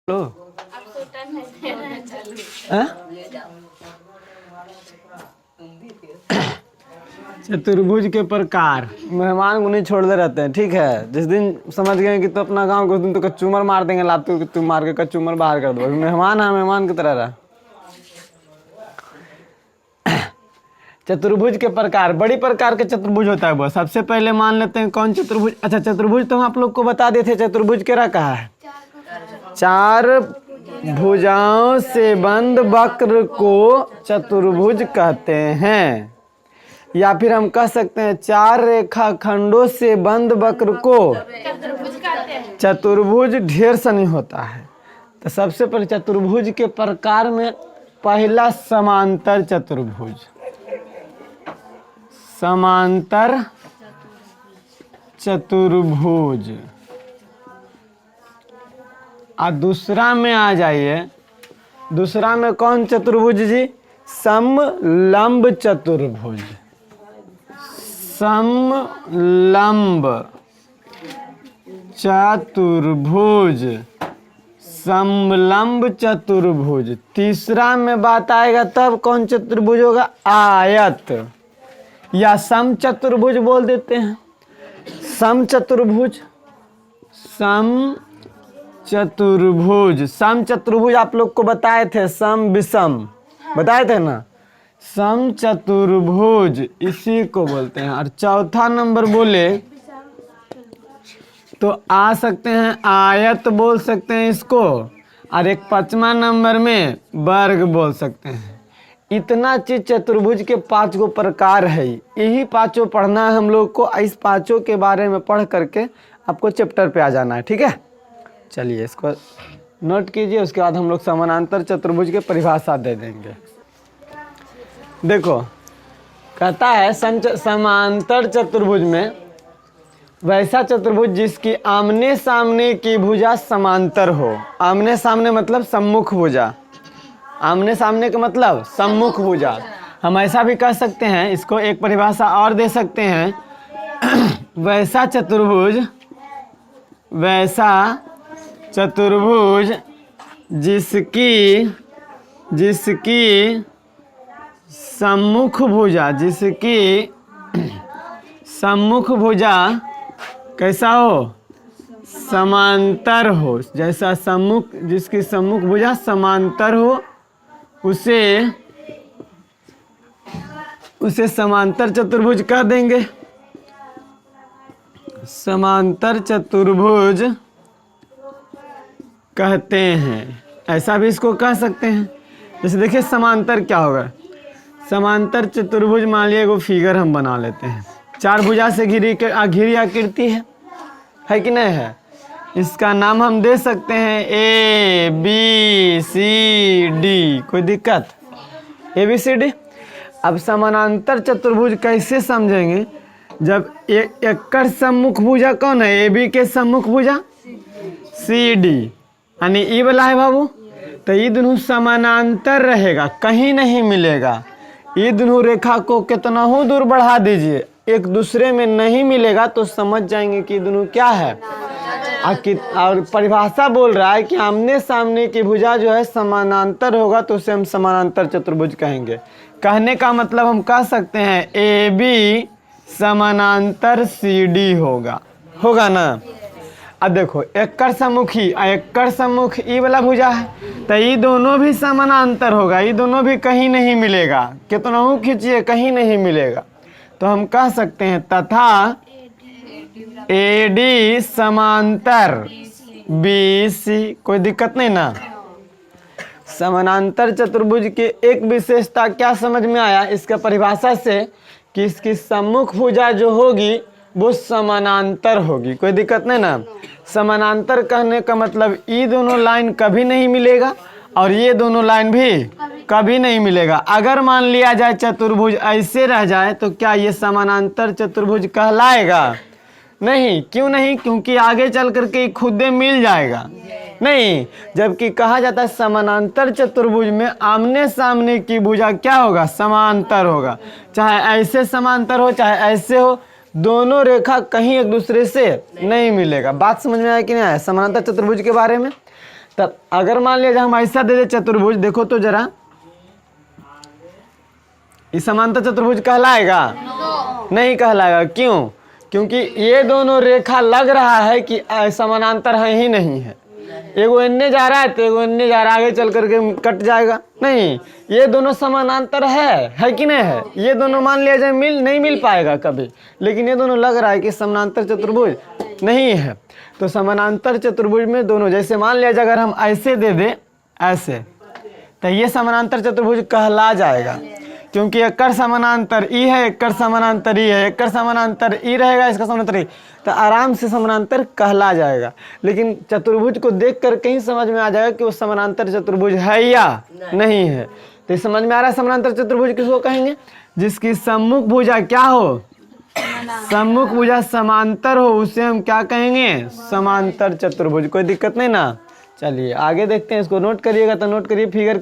लो चतुर्भुज के प्रकार। मेहमान को नहीं छोड़ते रहते हैं, ठीक है। जिस दिन समझ गए कि तो अपना गांव को, उस दिन तो कच्चूमर मार देंगे, लातू तू मार के कच्चूमर बाहर कर दो। अभी मेहमान है, मेहमान की तरह रहा। चतुर्भुज के प्रकार, बड़ी प्रकार के चतुर्भुज होता है वो। सबसे पहले मान लेते हैं कौन चतुर्भुज। अच्छा, चतुर्भुज तो हम आप लोग को बता देते। चतुर्भुज क्या कहा है? चार भुजाओं से बंद वक्र को चतुर्भुज कहते हैं, या फिर हम कह सकते हैं चार रेखा खंडों से बंद वक्र को चतुर्भुज ढेर सनी होता है। तो सबसे पहले चतुर्भुज के प्रकार में पहला समांतर चतुर्भुज, समांतर चतुर्भुज। और दूसरा में आ जाइए, दूसरा में कौन चतुर्भुज जी? समलंब चतुर्भुज। समलंब चतुर्भुज, समलंब चतुर्भुज। तीसरा में बात आएगा तब कौन चतुर्भुज होगा? आयत या सम चतुर्भुज बोल देते हैं। सम चतुर्भुज, सम चतुर्भुज। सम चतुर्भुज आप लोग को बताए थे, सम विषम बताए थे ना। सम चतुर्भुज इसी को बोलते हैं। और चौथा नंबर बोले तो आ सकते हैं आयत बोल सकते हैं इसको, और एक पांचवा नंबर में वर्ग बोल सकते हैं। इतना चीज चतुर्भुज के 5 गो प्रकार है। यही पांचों पढ़ना है हम लोग को। इस पांचों के बारे में पढ़ करके आपको चैप्टर पे आ जाना है, ठीक है। चलिए इसको नोट कीजिए, उसके बाद हम लोग समानांतर चतुर्भुज के परिभाषा दे देंगे। देखो कहता है समांतर चतुर्भुज में वैसा चतुर्भुज जिसकी आमने सामने की भुजा समांतर हो। आमने सामने मतलब सम्मुख भुजा। आमने सामने का मतलब सम्मुख भुजा। हम ऐसा भी कह सकते हैं, इसको एक परिभाषा और दे सकते हैं। वैसा चतुर्भुज, वैसा चतुर्भुज जिसकी सम्मुख भुजा, जिसकी सम्मुख भुजा कैसा हो? समांतर हो। जैसा सम्मुख, जिसकी सम्मुख भुजा समांतर हो, उसे समांतर चतुर्भुज कह देंगे। समांतर चतुर्भुज कहते हैं। ऐसा भी इसको कह सकते हैं। जैसे देखिए समांतर क्या होगा? समांतर चतुर्भुज मान लिया एगो फिगर हम बना लेते हैं। 4 भुजा से घिरी आकृति है कि नहीं है? इसका नाम हम दे सकते हैं ए बी सी डी। कोई दिक्कत? A B C D. अब समानांतर चतुर्भुज कैसे समझेंगे? जब एकड़ सम्मुख भुजा कौन है? ए बी के सम्मुख भुजा सी डी, यानी ई वाला है बाबू। तो ये दोनों समानांतर रहेगा, कहीं नहीं मिलेगा। ये दोनों रेखा को कितना हो दूर बढ़ा दीजिए, एक दूसरे में नहीं मिलेगा तो समझ जाएंगे कि दोनों क्या है। और परिभाषा बोल रहा है कि आमने सामने की भुजा जो है समानांतर होगा तो उसे हम समानांतर चतुर्भुज कहेंगे। कहने का मतलब हम कह सकते हैं ए बी समानांतर सी डी होगा ना। अब देखो एकड़ सम्मुखी एकड़ सम्मुख ई वाला भुजा है, तो ये दोनों भी समानांतर होगा। ये दोनों भी कहीं नहीं मिलेगा, कितना हो खींचिए कहीं नहीं मिलेगा। तो हम कह सकते हैं तथा ए डी समांतर बी सी। कोई दिक्कत नहीं ना। समानांतर चतुर्भुज की एक विशेषता क्या समझ में आया इसका परिभाषा से, कि इसकी सम्मुख भुजा जो होगी वो समानांतर होगी। कोई दिक्कत नहीं ना। समानांतर कहने का मतलब ये दोनों लाइन कभी नहीं मिलेगा और ये दोनों लाइन भी कभी नहीं मिलेगा। अगर मान लिया जाए चतुर्भुज ऐसे रह जाए तो क्या ये समानांतर चतुर्भुज कहलाएगा? नहीं। क्यों नहीं? क्योंकि आगे चल करके खुद मिल जाएगा नहीं। जबकि कहा जाता है समानांतर चतुर्भुज में आमने सामने की भुजा क्या होगा? समांतर होगा। चाहे ऐसे समांतर हो चाहे ऐसे हो, दोनों रेखा कहीं एक दूसरे से नहीं मिलेगा। बात समझ में आया कि नहीं आया समानांतर चतुर्भुज के बारे में? तब अगर मान लिया हम ऐसा दे दे चतुर्भुज, देखो तो जरा, ये समांतर चतुर्भुज कहलाएगा? नहीं कहलाएगा। क्यों? क्योंकि ये दोनों रेखा लग रहा है कि समानांतर है ही नहीं है। एगो इन्ने जा रहा है तो एगो इन्ने जा रहा है, आगे चल करके कट जाएगा। नहीं, ये दोनों समानांतर है कि नहीं है? ये दोनों मान लिया जाए नहीं मिल पाएगा कभी, लेकिन ये दोनों लग रहा है कि समानांतर चतुर्भुज नहीं है। तो समानांतर चतुर्भुज में दोनों, जैसे मान लिया जाए अगर हम ऐसे दे दे ऐसे, तो ये समानांतर चतुर्भुज कहला जाएगा, क्योंकि एकड़ समानांतर ई है, एकड़ समानांतर ई है, एकड़ समानांतर ई रहेगा, इसका समानांतर ई, तो आराम से समानांतर कहला जाएगा। लेकिन चतुर्भुज को देख कर कहीं समझ में आ जाएगा कि वो समानांतर चतुर्भुज है या नहीं है। तो समझ में आ रहा है समानांतर चतुर्भुज किसको कहेंगे? जिसकी सम्मुख भुजा क्या हो? सम्मुख भुजा समांतर हो, उसे हम क्या कहेंगे? समांतर चतुर्भुज। कोई दिक्कत नहीं ना। चलिए आगे देखते हैं, इसको नोट करिएगा तो नोट करिए फिगर